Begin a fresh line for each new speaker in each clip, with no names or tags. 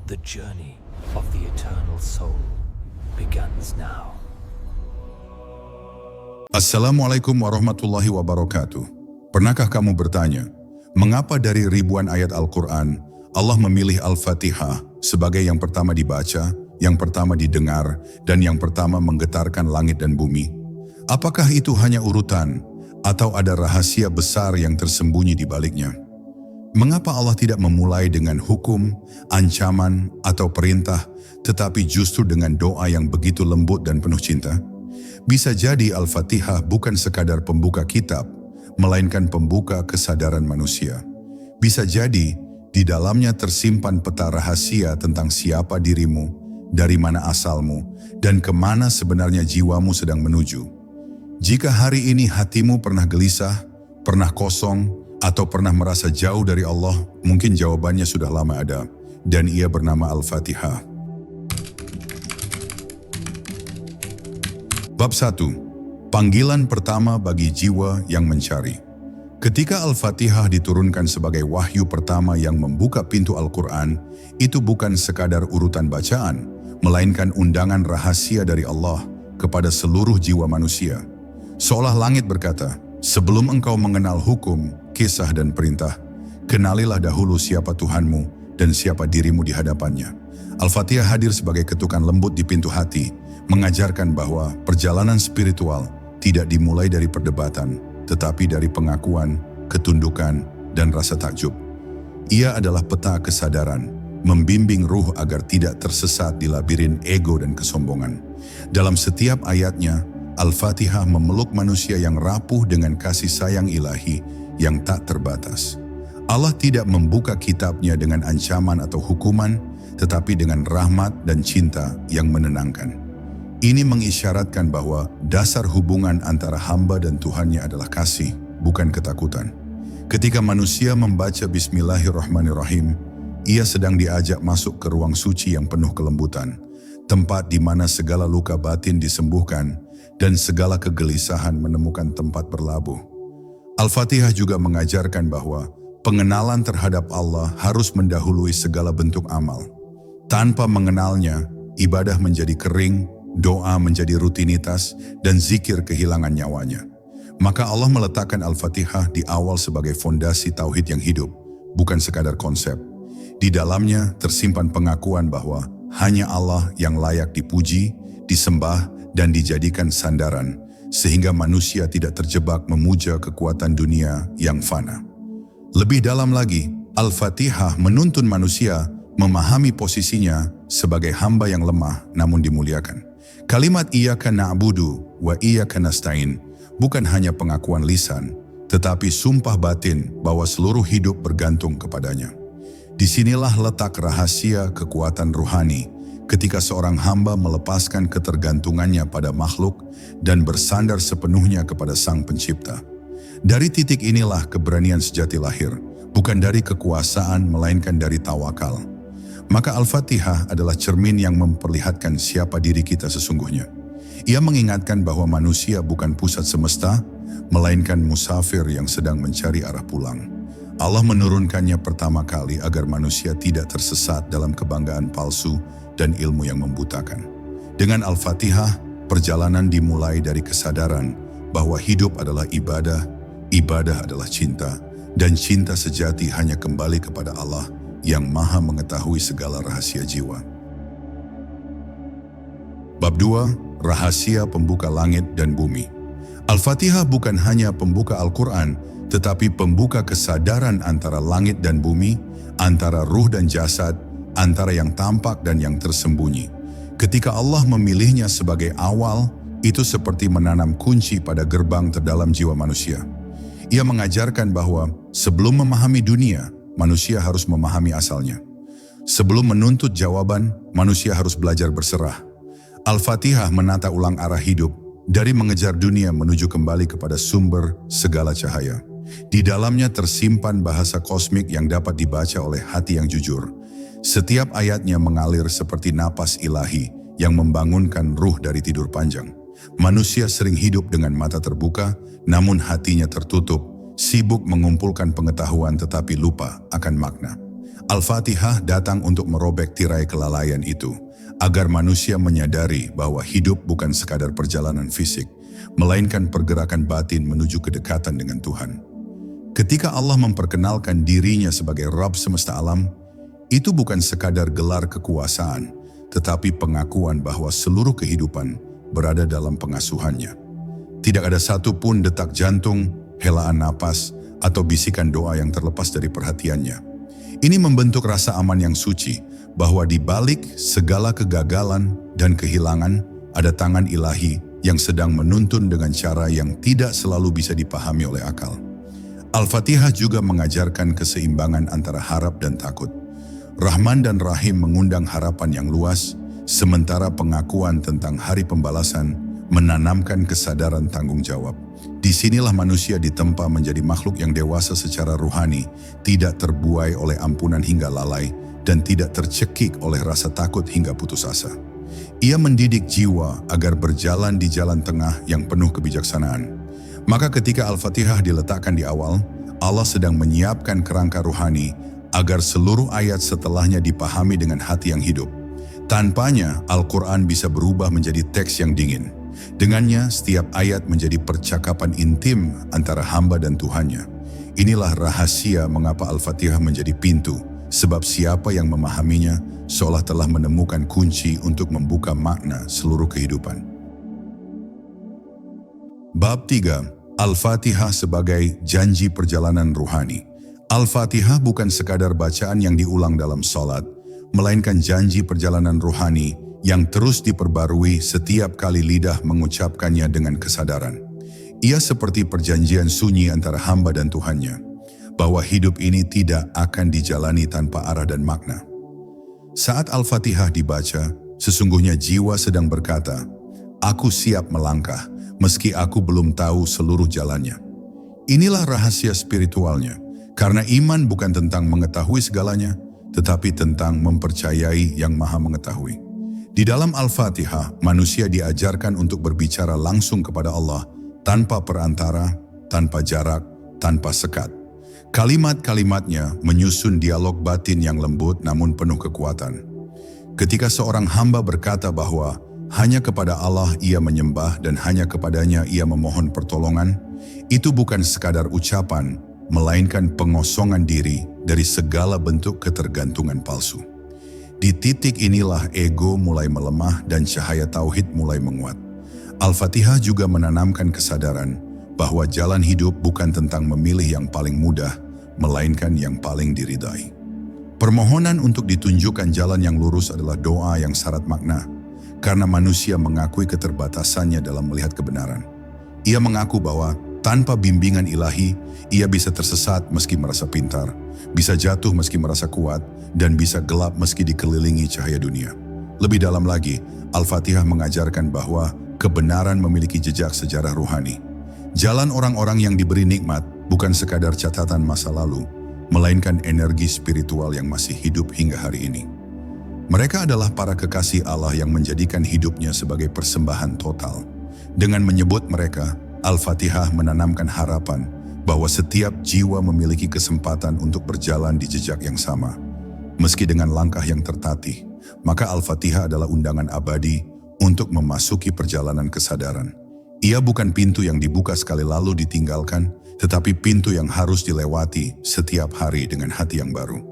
The journey of the eternal soul begins now.
Assalamualaikum warahmatullahi wabarakatuh. Pernahkah kamu bertanya, mengapa dari ribuan ayat Al-Quran, Allah memilih Al-Fatihah sebagai yang pertama dibaca, yang pertama didengar, dan yang pertama menggetarkan langit dan bumi? Apakah itu hanya urutan, atau ada rahasia besar yang tersembunyi di baliknya? Mengapa Allah tidak memulai dengan hukum, ancaman, atau perintah, tetapi justru dengan doa yang begitu lembut dan penuh cinta? Bisa jadi Al-Fatihah bukan sekadar pembuka kitab, melainkan pembuka kesadaran manusia. Bisa jadi di dalamnya tersimpan peta rahasia tentang siapa dirimu, dari mana asalmu, dan kemana sebenarnya jiwamu sedang menuju. Jika hari ini hatimu pernah gelisah, pernah kosong, atau pernah merasa jauh dari Allah, mungkin jawabannya sudah lama ada, dan ia bernama Al-Fatihah. Bab 1. Panggilan pertama bagi jiwa yang mencari. Ketika Al-Fatihah diturunkan sebagai wahyu pertama yang membuka pintu Al-Quran, itu bukan sekadar urutan bacaan, melainkan undangan rahasia dari Allah kepada seluruh jiwa manusia. Seolah langit berkata, sebelum engkau mengenal hukum, kisah dan perintah, kenalilah dahulu siapa Tuhanmu dan siapa dirimu di hadapannya. Al-Fatihah hadir sebagai ketukan lembut di pintu hati, mengajarkan bahwa perjalanan spiritual tidak dimulai dari perdebatan, tetapi dari pengakuan, ketundukan, dan rasa takjub. Ia adalah peta kesadaran, membimbing ruh agar tidak tersesat di labirin ego dan kesombongan. Dalam setiap ayatnya, Al-Fatihah memeluk manusia yang rapuh dengan kasih sayang ilahi yang tak terbatas. Allah tidak membuka kitabnya dengan ancaman atau hukuman, tetapi dengan rahmat dan cinta yang menenangkan. Ini mengisyaratkan bahwa dasar hubungan antara hamba dan Tuhannya adalah kasih, bukan ketakutan. Ketika manusia membaca Bismillahirrahmanirrahim, ia sedang diajak masuk ke ruang suci yang penuh kelembutan, tempat di mana segala luka batin disembuhkan dan segala kegelisahan menemukan tempat berlabuh. Al-Fatihah juga mengajarkan bahwa pengenalan terhadap Allah harus mendahului segala bentuk amal. Tanpa mengenalnya, ibadah menjadi kering, doa menjadi rutinitas, dan zikir kehilangan nyawanya. Maka Allah meletakkan Al-Fatihah di awal sebagai fondasi tauhid yang hidup, bukan sekadar konsep. Di dalamnya tersimpan pengakuan bahwa hanya Allah yang layak dipuji, disembah, dan dijadikan sandaran, sehingga manusia tidak terjebak memuja kekuatan dunia yang fana. Lebih dalam lagi, Al-Fatihah menuntun manusia memahami posisinya sebagai hamba yang lemah namun dimuliakan. Kalimat Iyyaka na'budu wa iyyaka nasta'in bukan hanya pengakuan lisan, tetapi sumpah batin bahwa seluruh hidup bergantung kepadanya. Disinilah letak rahasia kekuatan ruhani, ketika seorang hamba melepaskan ketergantungannya pada makhluk dan bersandar sepenuhnya kepada Sang Pencipta. Dari titik inilah keberanian sejati lahir, bukan dari kekuasaan melainkan dari tawakal. Maka Al-Fatihah adalah cermin yang memperlihatkan siapa diri kita sesungguhnya. Ia mengingatkan bahwa manusia bukan pusat semesta, melainkan musafir yang sedang mencari arah pulang. Allah menurunkannya pertama kali agar manusia tidak tersesat dalam kebanggaan palsu dan ilmu yang membutakan. Dengan Al-Fatihah, perjalanan dimulai dari kesadaran bahwa hidup adalah ibadah, ibadah adalah cinta, dan cinta sejati hanya kembali kepada Allah yang Maha mengetahui segala rahasia jiwa. Bab 2. Rahasia pembuka langit dan bumi. Al-Fatihah bukan hanya pembuka Al-Quran, tetapi pembuka kesadaran antara langit dan bumi, antara ruh dan jasad, antara yang tampak dan yang tersembunyi. Ketika Allah memilihnya sebagai awal, itu seperti menanam kunci pada gerbang terdalam jiwa manusia. Ia mengajarkan bahwa sebelum memahami dunia, manusia harus memahami asalnya. Sebelum menuntut jawaban, manusia harus belajar berserah. Al-Fatihah menata ulang arah hidup dari mengejar dunia menuju kembali kepada sumber segala cahaya. Di dalamnya tersimpan bahasa kosmik yang dapat dibaca oleh hati yang jujur. Setiap ayatnya mengalir seperti napas ilahi yang membangunkan ruh dari tidur panjang. Manusia sering hidup dengan mata terbuka, namun hatinya tertutup, sibuk mengumpulkan pengetahuan tetapi lupa akan makna. Al-Fatihah datang untuk merobek tirai kelalaian itu, agar manusia menyadari bahwa hidup bukan sekadar perjalanan fisik, melainkan pergerakan batin menuju kedekatan dengan Tuhan. Ketika Allah memperkenalkan dirinya sebagai Rabb semesta alam, itu bukan sekadar gelar kekuasaan, tetapi pengakuan bahwa seluruh kehidupan berada dalam pengasuhannya. Tidak ada satu pun detak jantung, helaan napas, atau bisikan doa yang terlepas dari perhatiannya. Ini membentuk rasa aman yang suci, bahwa di balik segala kegagalan dan kehilangan, ada tangan ilahi yang sedang menuntun dengan cara yang tidak selalu bisa dipahami oleh akal. Al-Fatihah juga mengajarkan keseimbangan antara harap dan takut. Rahman dan Rahim mengundang harapan yang luas, sementara pengakuan tentang hari pembalasan menanamkan kesadaran tanggung jawab. Disinilah manusia ditempa menjadi makhluk yang dewasa secara ruhani, tidak terbuai oleh ampunan hingga lalai, dan tidak tercekik oleh rasa takut hingga putus asa. Ia mendidik jiwa agar berjalan di jalan tengah yang penuh kebijaksanaan. Maka ketika Al-Fatihah diletakkan di awal, Allah sedang menyiapkan kerangka ruhani agar seluruh ayat setelahnya dipahami dengan hati yang hidup. Tanpanya, Al-Quran bisa berubah menjadi teks yang dingin. Dengannya, setiap ayat menjadi percakapan intim antara hamba dan Tuhannya. Inilah rahasia mengapa Al-Fatihah menjadi pintu, sebab siapa yang memahaminya seolah telah menemukan kunci untuk membuka makna seluruh kehidupan. Bab 3. Al-Fatihah sebagai janji perjalanan ruhani. Al-Fatihah bukan sekadar bacaan yang diulang dalam salat, melainkan janji perjalanan ruhani yang terus diperbarui setiap kali lidah mengucapkannya dengan kesadaran. Ia seperti perjanjian sunyi antara hamba dan Tuhannya, bahwa hidup ini tidak akan dijalani tanpa arah dan makna. Saat Al-Fatihah dibaca, sesungguhnya jiwa sedang berkata, "Aku siap melangkah, meski aku belum tahu seluruh jalannya." Inilah rahasia spiritualnya, karena iman bukan tentang mengetahui segalanya, tetapi tentang mempercayai yang Maha Mengetahui. Di dalam Al-Fatihah, manusia diajarkan untuk berbicara langsung kepada Allah, tanpa perantara, tanpa jarak, tanpa sekat. Kalimat-kalimatnya menyusun dialog batin yang lembut namun penuh kekuatan. Ketika seorang hamba berkata bahwa hanya kepada Allah ia menyembah dan hanya kepadanya ia memohon pertolongan, itu bukan sekadar ucapan, melainkan pengosongan diri dari segala bentuk ketergantungan palsu. Di titik inilah ego mulai melemah dan cahaya tauhid mulai menguat. Al-Fatihah juga menanamkan kesadaran bahwa jalan hidup bukan tentang memilih yang paling mudah, melainkan yang paling diridai. Permohonan untuk ditunjukkan jalan yang lurus adalah doa yang syarat makna, karena manusia mengakui keterbatasannya dalam melihat kebenaran. Ia mengaku bahwa tanpa bimbingan ilahi, ia bisa tersesat meski merasa pintar, bisa jatuh meski merasa kuat, dan bisa gelap meski dikelilingi cahaya dunia. Lebih dalam lagi, Al-Fatihah mengajarkan bahwa kebenaran memiliki jejak sejarah ruhani. Jalan orang-orang yang diberi nikmat bukan sekadar catatan masa lalu, melainkan energi spiritual yang masih hidup hingga hari ini. Mereka adalah para kekasih Allah yang menjadikan hidupnya sebagai persembahan total. Dengan menyebut mereka, Al-Fatihah menanamkan harapan bahwa setiap jiwa memiliki kesempatan untuk berjalan di jejak yang sama. Meski dengan langkah yang tertatih, maka Al-Fatihah adalah undangan abadi untuk memasuki perjalanan kesadaran. Ia bukan pintu yang dibuka sekali lalu ditinggalkan, tetapi pintu yang harus dilewati setiap hari dengan hati yang baru.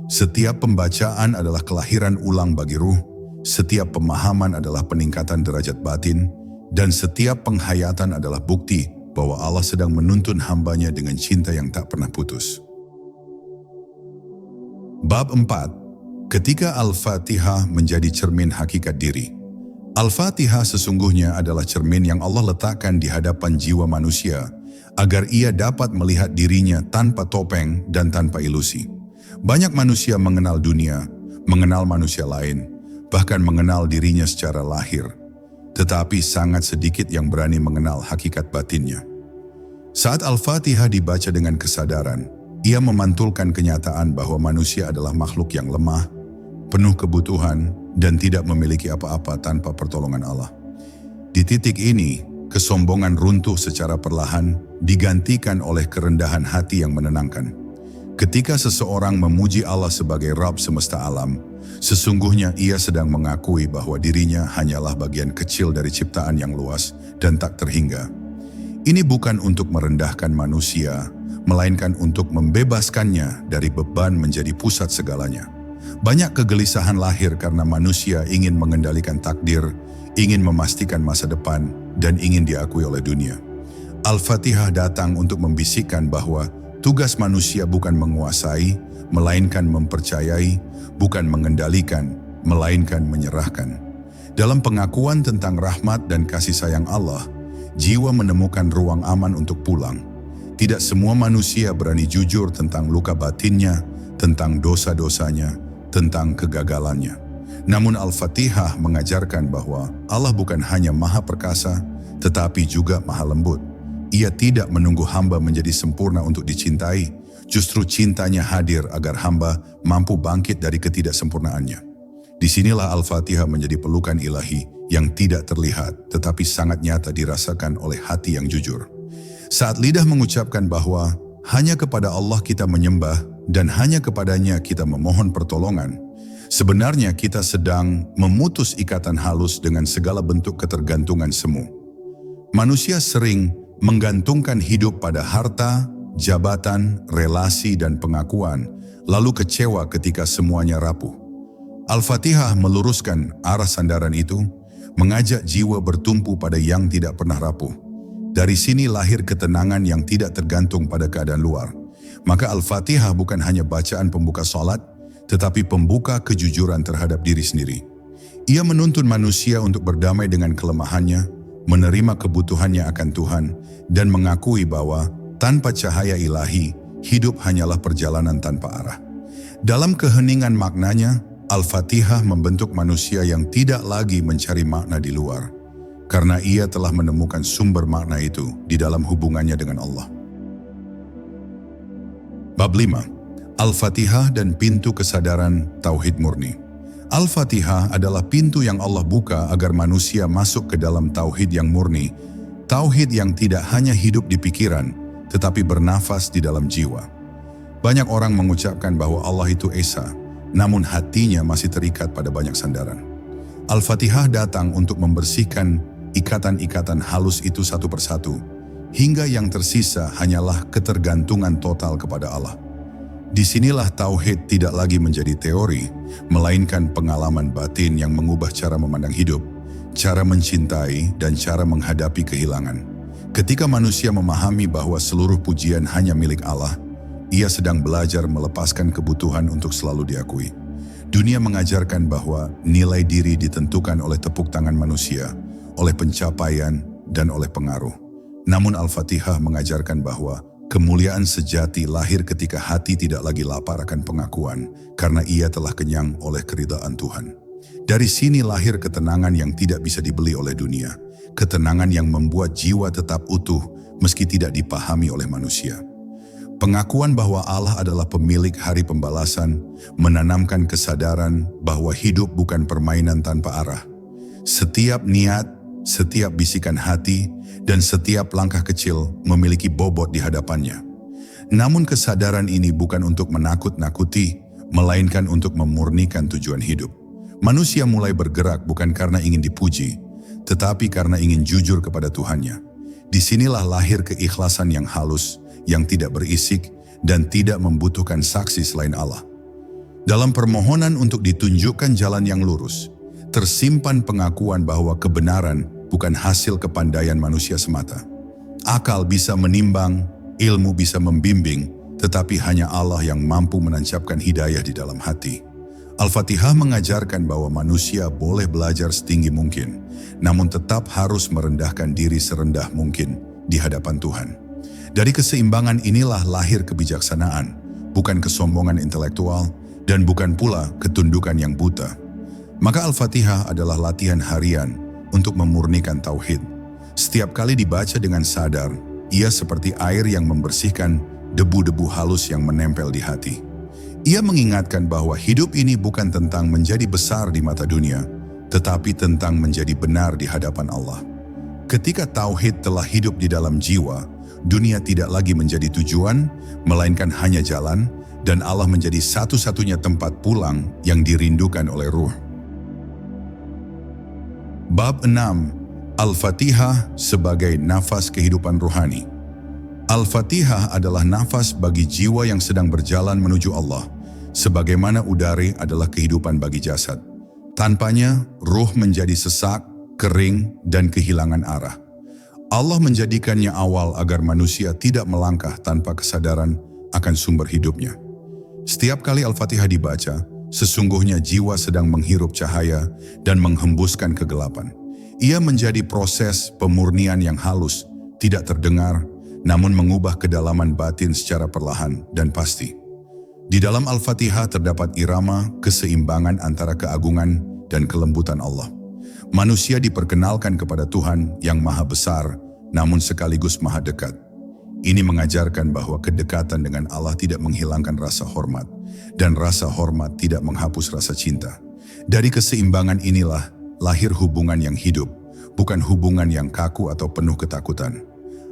Setiap pembacaan adalah kelahiran ulang bagi ruh, setiap pemahaman adalah peningkatan derajat batin, dan setiap penghayatan adalah bukti bahwa Allah sedang menuntun hambanya dengan cinta yang tak pernah putus. Bab 4. Ketika Al-Fatihah menjadi cermin hakikat diri. Al-Fatihah sesungguhnya adalah cermin yang Allah letakkan di hadapan jiwa manusia agar ia dapat melihat dirinya tanpa topeng dan tanpa ilusi. Banyak manusia mengenal dunia, mengenal manusia lain, bahkan mengenal dirinya secara lahir. Tetapi sangat sedikit yang berani mengenal hakikat batinnya. Saat Al-Fatihah dibaca dengan kesadaran, ia memantulkan kenyataan bahwa manusia adalah makhluk yang lemah, penuh kebutuhan, dan tidak memiliki apa-apa tanpa pertolongan Allah. Di titik ini, kesombongan runtuh secara perlahan digantikan oleh kerendahan hati yang menenangkan. Ketika seseorang memuji Allah sebagai Rabb semesta alam, sesungguhnya ia sedang mengakui bahwa dirinya hanyalah bagian kecil dari ciptaan yang luas dan tak terhingga. Ini bukan untuk merendahkan manusia, melainkan untuk membebaskannya dari beban menjadi pusat segalanya. Banyak kegelisahan lahir karena manusia ingin mengendalikan takdir, ingin memastikan masa depan, dan ingin diakui oleh dunia. Al-Fatihah datang untuk membisikkan bahwa tugas manusia bukan menguasai, melainkan mempercayai, bukan mengendalikan, melainkan menyerahkan. Dalam pengakuan tentang rahmat dan kasih sayang Allah, jiwa menemukan ruang aman untuk pulang. Tidak semua manusia berani jujur tentang luka batinnya, tentang dosa-dosanya, tentang kegagalannya. Namun Al-Fatihah mengajarkan bahwa Allah bukan hanya maha perkasa, tetapi juga maha lembut. Ia tidak menunggu hamba menjadi sempurna untuk dicintai, justru cintanya hadir agar hamba mampu bangkit dari ketidaksempurnaannya. Disinilah Al-Fatihah menjadi pelukan ilahi yang tidak terlihat, tetapi sangat nyata dirasakan oleh hati yang jujur. Saat lidah mengucapkan bahwa hanya kepada Allah kita menyembah dan hanya kepadanya kita memohon pertolongan, sebenarnya kita sedang memutus ikatan halus dengan segala bentuk ketergantungan semu. Manusia sering menggantungkan hidup pada harta, jabatan, relasi, dan pengakuan, lalu kecewa ketika semuanya rapuh. Al-Fatihah meluruskan arah sandaran itu, mengajak jiwa bertumpu pada yang tidak pernah rapuh. Dari sini lahir ketenangan yang tidak tergantung pada keadaan luar. Maka Al-Fatihah bukan hanya bacaan pembuka salat, tetapi pembuka kejujuran terhadap diri sendiri. Ia menuntun manusia untuk berdamai dengan kelemahannya, menerima kebutuhannya akan Tuhan, dan mengakui bahwa tanpa cahaya ilahi, hidup hanyalah perjalanan tanpa arah. Dalam keheningan maknanya, Al-Fatihah membentuk manusia yang tidak lagi mencari makna di luar, karena ia telah menemukan sumber makna itu di dalam hubungannya dengan Allah. Bab 5. Al-Fatihah dan pintu kesadaran Tauhid murni. Al-Fatihah adalah pintu yang Allah buka agar manusia masuk ke dalam Tauhid yang murni, Tauhid yang tidak hanya hidup di pikiran, tetapi bernafas di dalam jiwa. Banyak orang mengucapkan bahwa Allah itu Esa, namun hatinya masih terikat pada banyak sandaran. Al-Fatihah datang untuk membersihkan ikatan-ikatan halus itu satu persatu, hingga yang tersisa hanyalah ketergantungan total kepada Allah. Disinilah Tauhid tidak lagi menjadi teori, melainkan pengalaman batin yang mengubah cara memandang hidup, cara mencintai, dan cara menghadapi kehilangan. Ketika manusia memahami bahwa seluruh pujian hanya milik Allah, ia sedang belajar melepaskan kebutuhan untuk selalu diakui. Dunia mengajarkan bahwa nilai diri ditentukan oleh tepuk tangan manusia, oleh pencapaian, dan oleh pengaruh. Namun Al-Fatihah mengajarkan bahwa kemuliaan sejati lahir ketika hati tidak lagi lapar akan pengakuan, karena ia telah kenyang oleh keridhaan Tuhan. Dari sini lahir ketenangan yang tidak bisa dibeli oleh dunia, ketenangan yang membuat jiwa tetap utuh meski tidak dipahami oleh manusia. Pengakuan bahwa Allah adalah pemilik hari pembalasan menanamkan kesadaran bahwa hidup bukan permainan tanpa arah. Setiap niat, setiap bisikan hati, dan setiap langkah kecil memiliki bobot di hadapannya. Namun kesadaran ini bukan untuk menakut-nakuti, melainkan untuk memurnikan tujuan hidup. Manusia mulai bergerak bukan karena ingin dipuji, tetapi karena ingin jujur kepada Tuhannya. Disinilah lahir keikhlasan yang halus, yang tidak berisik, dan tidak membutuhkan saksi selain Allah. Dalam permohonan untuk ditunjukkan jalan yang lurus, tersimpan pengakuan bahwa kebenaran bukan hasil kepandaian manusia semata. Akal bisa menimbang, ilmu bisa membimbing, tetapi hanya Allah yang mampu menancapkan hidayah di dalam hati. Al-Fatihah mengajarkan bahwa manusia boleh belajar setinggi mungkin, namun tetap harus merendahkan diri serendah mungkin di hadapan Tuhan. Dari keseimbangan inilah lahir kebijaksanaan, bukan kesombongan intelektual, dan bukan pula ketundukan yang buta. Maka Al-Fatihah adalah latihan harian untuk memurnikan Tauhid. Setiap kali dibaca dengan sadar, ia seperti air yang membersihkan debu-debu halus yang menempel di hati. Ia mengingatkan bahwa hidup ini bukan tentang menjadi besar di mata dunia, tetapi tentang menjadi benar di hadapan Allah. Ketika Tauhid telah hidup di dalam jiwa, dunia tidak lagi menjadi tujuan, melainkan hanya jalan, dan Allah menjadi satu-satunya tempat pulang yang dirindukan oleh ruh. Bab 6. Al-Fatihah sebagai nafas kehidupan ruhani. Al-Fatihah adalah nafas bagi jiwa yang sedang berjalan menuju Allah, sebagaimana udara adalah kehidupan bagi jasad. Tanpanya, ruh menjadi sesak, kering, dan kehilangan arah. Allah menjadikannya awal agar manusia tidak melangkah tanpa kesadaran akan sumber hidupnya. Setiap kali Al-Fatihah dibaca, sesungguhnya jiwa sedang menghirup cahaya dan menghembuskan kegelapan. Ia menjadi proses pemurnian yang halus, tidak terdengar, namun mengubah kedalaman batin secara perlahan dan pasti. Di dalam Al-Fatihah terdapat irama keseimbangan antara keagungan dan kelembutan Allah. Manusia diperkenalkan kepada Tuhan yang maha besar, namun sekaligus maha dekat. Ini mengajarkan bahwa kedekatan dengan Allah tidak menghilangkan rasa hormat, dan rasa hormat tidak menghapus rasa cinta. Dari keseimbangan inilah lahir hubungan yang hidup, bukan hubungan yang kaku atau penuh ketakutan.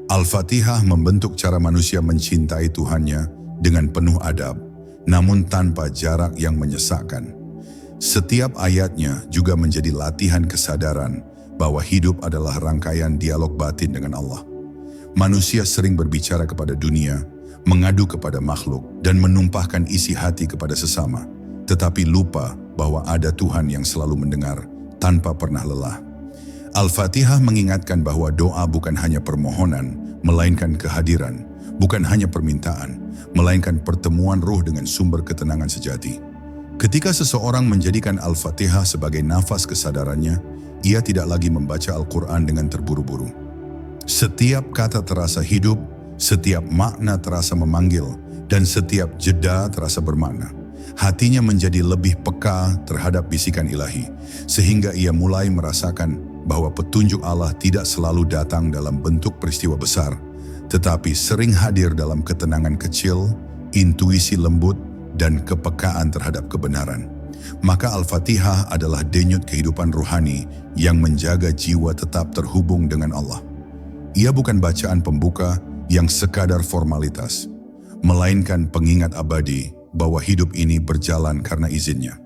Al-Fatihah membentuk cara manusia mencintai Tuhannya dengan penuh adab, namun tanpa jarak yang menyesakkan. Setiap ayatnya juga menjadi latihan kesadaran bahwa hidup adalah rangkaian dialog batin dengan Allah. Manusia sering berbicara kepada dunia, mengadu kepada makhluk, dan menumpahkan isi hati kepada sesama, tetapi lupa bahwa ada Tuhan yang selalu mendengar tanpa pernah lelah. Al-Fatihah mengingatkan bahwa doa bukan hanya permohonan, melainkan kehadiran, bukan hanya permintaan, melainkan pertemuan ruh dengan sumber ketenangan sejati. Ketika seseorang menjadikan Al-Fatihah sebagai nafas kesadarannya, ia tidak lagi membaca Al-Quran dengan terburu-buru. Setiap kata terasa hidup, setiap makna terasa memanggil, dan setiap jeda terasa bermakna. Hatinya menjadi lebih peka terhadap bisikan ilahi, sehingga ia mulai merasakan bahwa petunjuk Allah tidak selalu datang dalam bentuk peristiwa besar, tetapi sering hadir dalam ketenangan kecil, intuisi lembut, dan kepekaan terhadap kebenaran. Maka Al-Fatihah adalah denyut kehidupan ruhani yang menjaga jiwa tetap terhubung dengan Allah. Ia bukan bacaan pembuka yang sekadar formalitas, melainkan pengingat abadi bahwa hidup ini berjalan karena izinnya.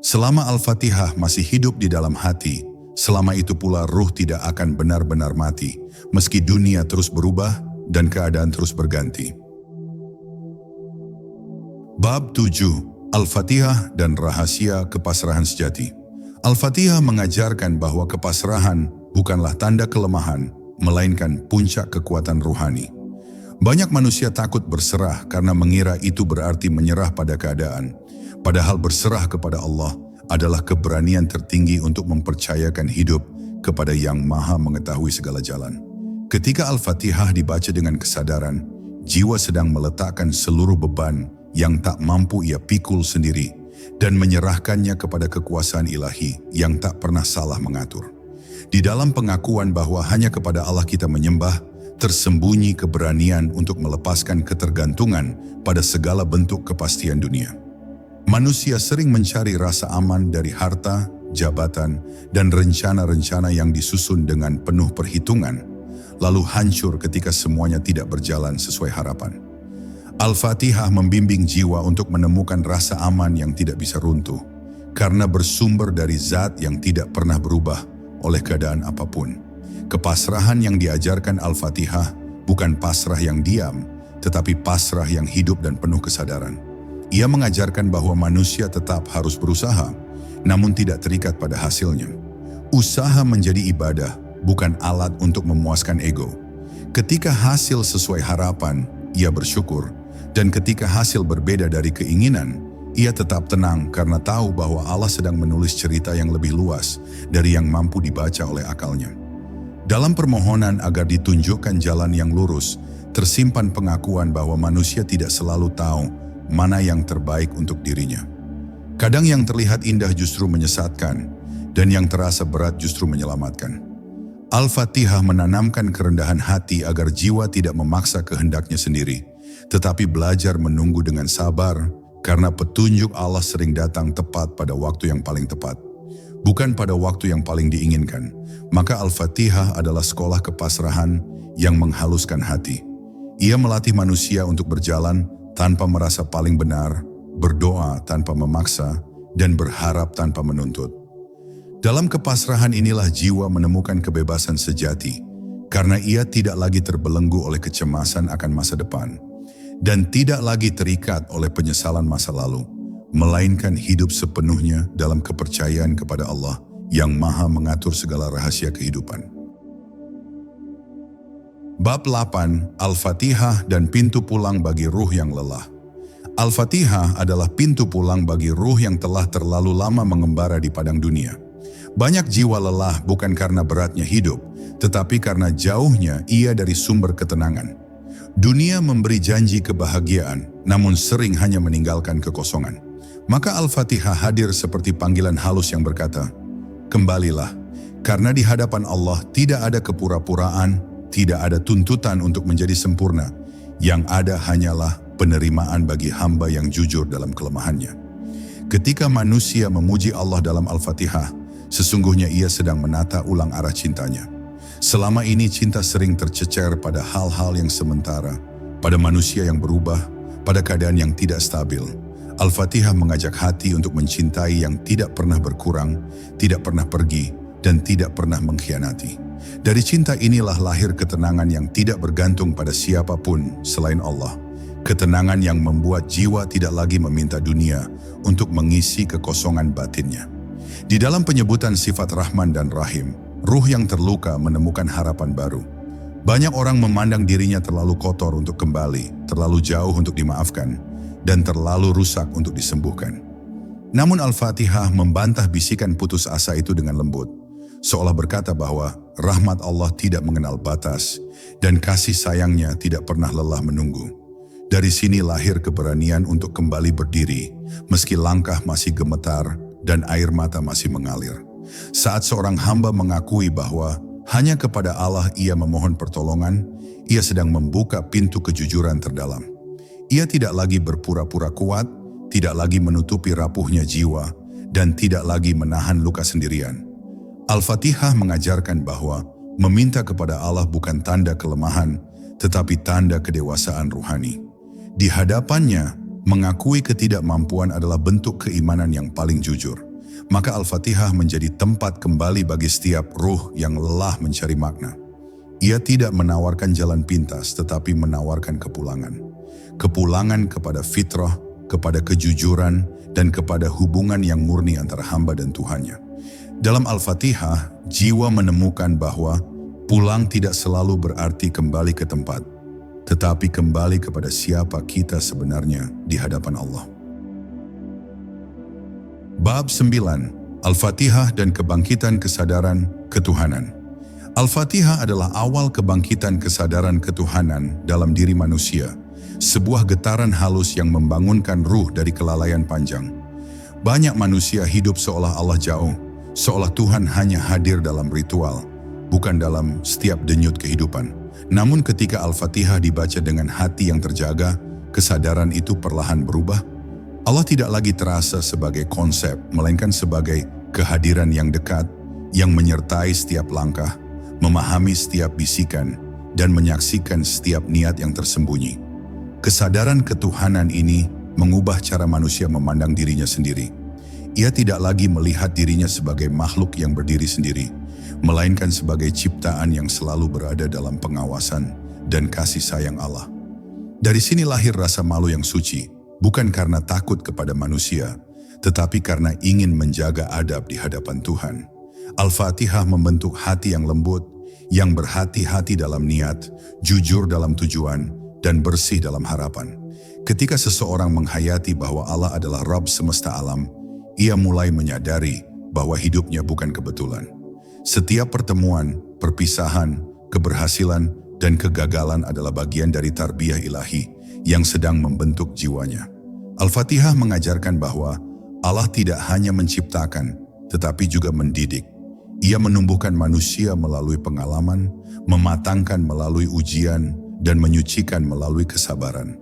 Selama Al-Fatihah masih hidup di dalam hati, selama itu pula ruh tidak akan benar-benar mati, meski dunia terus berubah dan keadaan terus berganti. Bab 7. Al-Fatihah dan rahasia kepasrahan sejati. Al-Fatihah mengajarkan bahwa kepasrahan bukanlah tanda kelemahan, melainkan puncak kekuatan ruhani. Banyak manusia takut berserah karena mengira itu berarti menyerah pada keadaan. Padahal berserah kepada Allah adalah keberanian tertinggi untuk mempercayakan hidup kepada Yang Maha Mengetahui segala jalan. Ketika Al-Fatihah dibaca dengan kesadaran, jiwa sedang meletakkan seluruh beban yang tak mampu ia pikul sendiri dan menyerahkannya kepada kekuasaan ilahi yang tak pernah salah mengatur. Di dalam pengakuan bahwa hanya kepada Allah kita menyembah, tersembunyi keberanian untuk melepaskan ketergantungan pada segala bentuk kepastian dunia. Manusia sering mencari rasa aman dari harta, jabatan, dan rencana-rencana yang disusun dengan penuh perhitungan, lalu hancur ketika semuanya tidak berjalan sesuai harapan. Al-Fatihah membimbing jiwa untuk menemukan rasa aman yang tidak bisa runtuh, karena bersumber dari zat yang tidak pernah berubah oleh keadaan apapun. Kepasrahan yang diajarkan Al-Fatihah bukan pasrah yang diam, tetapi pasrah yang hidup dan penuh kesadaran. Ia mengajarkan bahwa manusia tetap harus berusaha, namun tidak terikat pada hasilnya. Usaha menjadi ibadah, bukan alat untuk memuaskan ego. Ketika hasil sesuai harapan, ia bersyukur, dan ketika hasil berbeda dari keinginan, ia tetap tenang karena tahu bahwa Allah sedang menulis cerita yang lebih luas dari yang mampu dibaca oleh akalnya. Dalam permohonan agar ditunjukkan jalan yang lurus, tersimpan pengakuan bahwa manusia tidak selalu tahu mana yang terbaik untuk dirinya. Kadang yang terlihat indah justru menyesatkan, dan yang terasa berat justru menyelamatkan. Al-Fatihah menanamkan kerendahan hati agar jiwa tidak memaksa kehendaknya sendiri, tetapi belajar menunggu dengan sabar, karena petunjuk Allah sering datang tepat pada waktu yang paling tepat, bukan pada waktu yang paling diinginkan. Maka Al-Fatihah adalah sekolah kepasrahan yang menghaluskan hati. Ia melatih manusia untuk berjalan tanpa merasa paling benar, berdoa tanpa memaksa, dan berharap tanpa menuntut. Dalam kepasrahan inilah jiwa menemukan kebebasan sejati, karena ia tidak lagi terbelenggu oleh kecemasan akan masa depan, dan tidak lagi terikat oleh penyesalan masa lalu, melainkan hidup sepenuhnya dalam kepercayaan kepada Allah yang Maha mengatur segala rahasia kehidupan. Bab 8, Al-Fatihah dan pintu pulang bagi ruh yang lelah. Al-Fatihah adalah pintu pulang bagi ruh yang telah terlalu lama mengembara di padang dunia. Banyak jiwa lelah bukan karena beratnya hidup, tetapi karena jauhnya ia dari sumber ketenangan. Dunia memberi janji kebahagiaan, namun sering hanya meninggalkan kekosongan. Maka Al-Fatihah hadir seperti panggilan halus yang berkata, "Kembalilah, karena di hadapan Allah tidak ada kepura-puraan, tidak ada tuntutan untuk menjadi sempurna. Yang ada hanyalah penerimaan bagi hamba yang jujur dalam kelemahannya." Ketika manusia memuji Allah dalam Al-Fatihah, sesungguhnya ia sedang menata ulang arah cintanya. Selama ini cinta sering tercecer pada hal-hal yang sementara, pada manusia yang berubah, pada keadaan yang tidak stabil. Al-Fatihah mengajak hati untuk mencintai yang tidak pernah berkurang, tidak pernah pergi, dan tidak pernah mengkhianati. Dari cinta inilah lahir ketenangan yang tidak bergantung pada siapapun selain Allah. Ketenangan yang membuat jiwa tidak lagi meminta dunia untuk mengisi kekosongan batinnya. Di dalam penyebutan sifat Rahman dan Rahim, ruh yang terluka menemukan harapan baru. Banyak orang memandang dirinya terlalu kotor untuk kembali, terlalu jauh untuk dimaafkan, dan terlalu rusak untuk disembuhkan. Namun Al-Fatihah membantah bisikan putus asa itu dengan lembut, seolah berkata bahwa rahmat Allah tidak mengenal batas dan kasih sayangnya tidak pernah lelah menunggu. Dari sini lahir keberanian untuk kembali berdiri, meski langkah masih gemetar dan air mata masih mengalir. Saat seorang hamba mengakui bahwa hanya kepada Allah ia memohon pertolongan, ia sedang membuka pintu kejujuran terdalam. Ia tidak lagi berpura-pura kuat, tidak lagi menutupi rapuhnya jiwa, dan tidak lagi menahan luka sendirian. Al-Fatihah mengajarkan bahwa meminta kepada Allah bukan tanda kelemahan, tetapi tanda kedewasaan ruhani. Di hadapannya, mengakui ketidakmampuan adalah bentuk keimanan yang paling jujur. Maka Al-Fatihah menjadi tempat kembali bagi setiap ruh yang lelah mencari makna. Ia tidak menawarkan jalan pintas, tetapi menawarkan kepulangan. Kepulangan kepada fitrah, kepada kejujuran, dan kepada hubungan yang murni antara hamba dan Tuhannya. Dalam Al-Fatihah, jiwa menemukan bahwa pulang tidak selalu berarti kembali ke tempat, tetapi kembali kepada siapa kita sebenarnya di hadapan Allah. Bab 9, Al-Fatihah dan kebangkitan kesadaran ketuhanan. Al-Fatihah adalah awal kebangkitan kesadaran ketuhanan dalam diri manusia, sebuah getaran halus yang membangunkan ruh dari kelalaian panjang. Banyak manusia hidup seolah Allah jauh, seolah Tuhan hanya hadir dalam ritual, bukan dalam setiap denyut kehidupan. Namun ketika Al-Fatihah dibaca dengan hati yang terjaga, kesadaran itu perlahan berubah. Allah tidak lagi terasa sebagai konsep, melainkan sebagai kehadiran yang dekat, yang menyertai setiap langkah, memahami setiap bisikan, dan menyaksikan setiap niat yang tersembunyi. Kesadaran ketuhanan ini mengubah cara manusia memandang dirinya sendiri. Ia tidak lagi melihat dirinya sebagai makhluk yang berdiri sendiri, melainkan sebagai ciptaan yang selalu berada dalam pengawasan dan kasih sayang Allah. Dari sini lahir rasa malu yang suci, bukan karena takut kepada manusia, tetapi karena ingin menjaga adab di hadapan Tuhan. Al-Fatihah membentuk hati yang lembut, yang berhati-hati dalam niat, jujur dalam tujuan, dan bersih dalam harapan. Ketika seseorang menghayati bahwa Allah adalah Rabb semesta alam, ia mulai menyadari bahwa hidupnya bukan kebetulan. Setiap pertemuan, perpisahan, keberhasilan, dan kegagalan adalah bagian dari tarbiyah ilahi yang sedang membentuk jiwanya. Al-Fatihah mengajarkan bahwa Allah tidak hanya menciptakan, tetapi juga mendidik. Ia menumbuhkan manusia melalui pengalaman, mematangkan melalui ujian, dan menyucikan melalui kesabaran.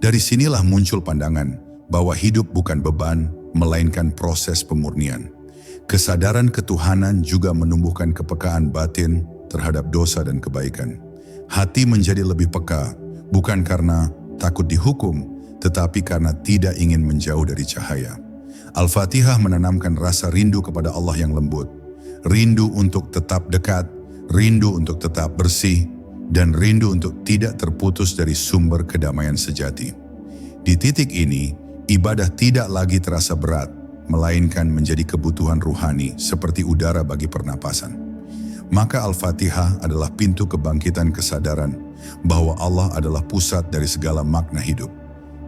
Dari sinilah muncul pandangan bahwa hidup bukan beban, melainkan proses pemurnian. Kesadaran ketuhanan juga menumbuhkan kepekaan batin terhadap dosa dan kebaikan. Hati menjadi lebih peka, bukan karena takut dihukum, tetapi karena tidak ingin menjauh dari cahaya. Al-Fatihah menanamkan rasa rindu kepada Allah yang lembut, rindu untuk tetap dekat, rindu untuk tetap bersih, dan rindu untuk tidak terputus dari sumber kedamaian sejati. Di titik ini, ibadah tidak lagi terasa berat, melainkan menjadi kebutuhan ruhani seperti udara bagi pernapasan. Maka Al-Fatihah adalah pintu kebangkitan kesadaran bahwa Allah adalah pusat dari segala makna hidup.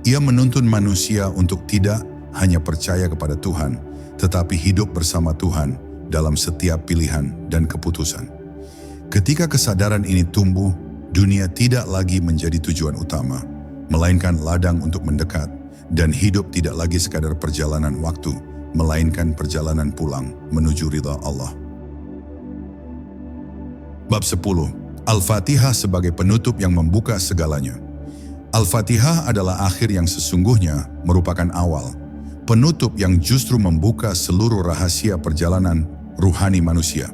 Ia menuntun manusia untuk tidak hanya percaya kepada Tuhan, tetapi hidup bersama Tuhan dalam setiap pilihan dan keputusan. Ketika kesadaran ini tumbuh, dunia tidak lagi menjadi tujuan utama, melainkan ladang untuk mendekat, dan hidup tidak lagi sekadar perjalanan waktu, melainkan perjalanan pulang menuju ridha Allah. Bab 10. Al-Fatihah sebagai penutup yang membuka segalanya. Al-Fatihah adalah akhir yang sesungguhnya merupakan awal, penutup yang justru membuka seluruh rahasia perjalanan ruhani manusia.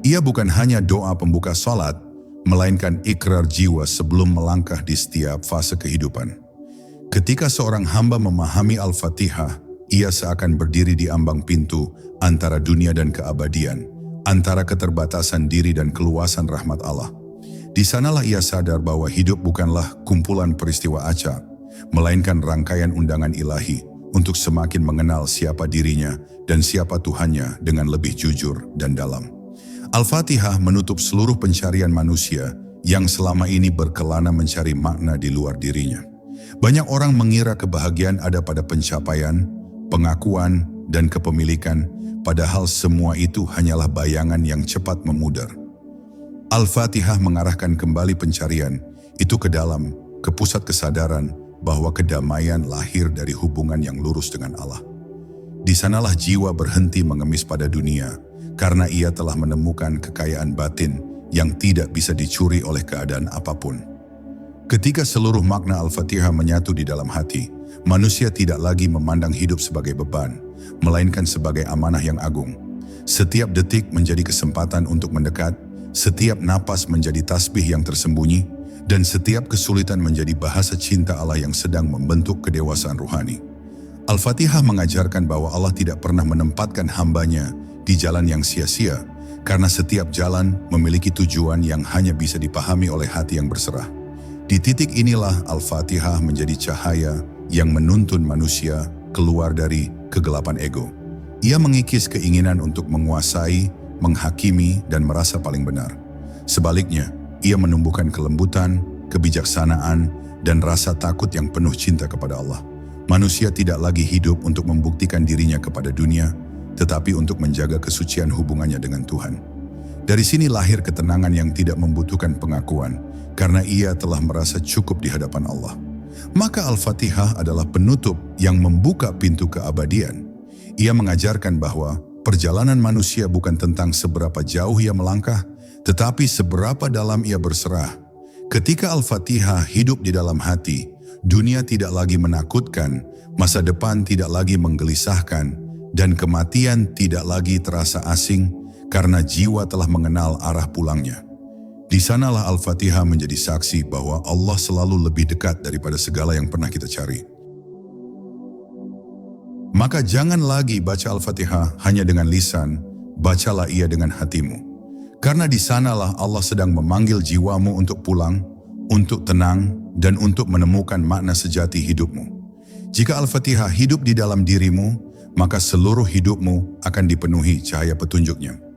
Ia bukan hanya doa pembuka salat, melainkan ikrar jiwa sebelum melangkah di setiap fase kehidupan. Ketika seorang hamba memahami Al-Fatihah, ia seakan berdiri di ambang pintu antara dunia dan keabadian, antara keterbatasan diri dan keluasan rahmat Allah. Di sanalah ia sadar bahwa hidup bukanlah kumpulan peristiwa acak, melainkan rangkaian undangan ilahi untuk semakin mengenal siapa dirinya dan siapa Tuhannya dengan lebih jujur dan dalam. Al-Fatihah menutup seluruh pencarian manusia yang selama ini berkelana mencari makna di luar dirinya. Banyak orang mengira kebahagiaan ada pada pencapaian, pengakuan, dan kepemilikan, padahal semua itu hanyalah bayangan yang cepat memudar. Al-Fatihah mengarahkan kembali pencarian itu ke dalam, ke pusat kesadaran bahwa kedamaian lahir dari hubungan yang lurus dengan Allah. Di sanalah jiwa berhenti mengemis pada dunia, karena ia telah menemukan kekayaan batin yang tidak bisa dicuri oleh keadaan apapun. Ketika seluruh makna Al-Fatihah menyatu di dalam hati, manusia tidak lagi memandang hidup sebagai beban, melainkan sebagai amanah yang agung. Setiap detik menjadi kesempatan untuk mendekat, setiap napas menjadi tasbih yang tersembunyi, dan setiap kesulitan menjadi bahasa cinta Allah yang sedang membentuk kedewasaan ruhani. Al-Fatihah mengajarkan bahwa Allah tidak pernah menempatkan hambanya di jalan yang sia-sia, karena setiap jalan memiliki tujuan yang hanya bisa dipahami oleh hati yang berserah. Di titik inilah Al-Fatihah menjadi cahaya yang menuntun manusia keluar dari kegelapan ego. Ia mengikis keinginan untuk menguasai, menghakimi, dan merasa paling benar. Sebaliknya, ia menumbuhkan kelembutan, kebijaksanaan, dan rasa takut yang penuh cinta kepada Allah. Manusia tidak lagi hidup untuk membuktikan dirinya kepada dunia, tetapi untuk menjaga kesucian hubungannya dengan Tuhan. Dari sini lahir ketenangan yang tidak membutuhkan pengakuan, karena ia telah merasa cukup di hadapan Allah. Maka Al-Fatihah adalah penutup yang membuka pintu keabadian. Ia mengajarkan bahwa perjalanan manusia bukan tentang seberapa jauh ia melangkah, tetapi seberapa dalam ia berserah. Ketika Al-Fatihah hidup di dalam hati, dunia tidak lagi menakutkan, masa depan tidak lagi menggelisahkan, dan kematian tidak lagi terasa asing karena jiwa telah mengenal arah pulangnya. Di sanalah Al-Fatihah menjadi saksi bahwa Allah selalu lebih dekat daripada segala yang pernah kita cari. Maka jangan lagi baca Al-Fatihah hanya dengan lisan, bacalah ia dengan hatimu. Karena di sanalah Allah sedang memanggil jiwamu untuk pulang, untuk tenang, dan untuk menemukan makna sejati hidupmu. Jika Al-Fatihah hidup di dalam dirimu, maka seluruh hidupmu akan dipenuhi cahaya petunjuknya.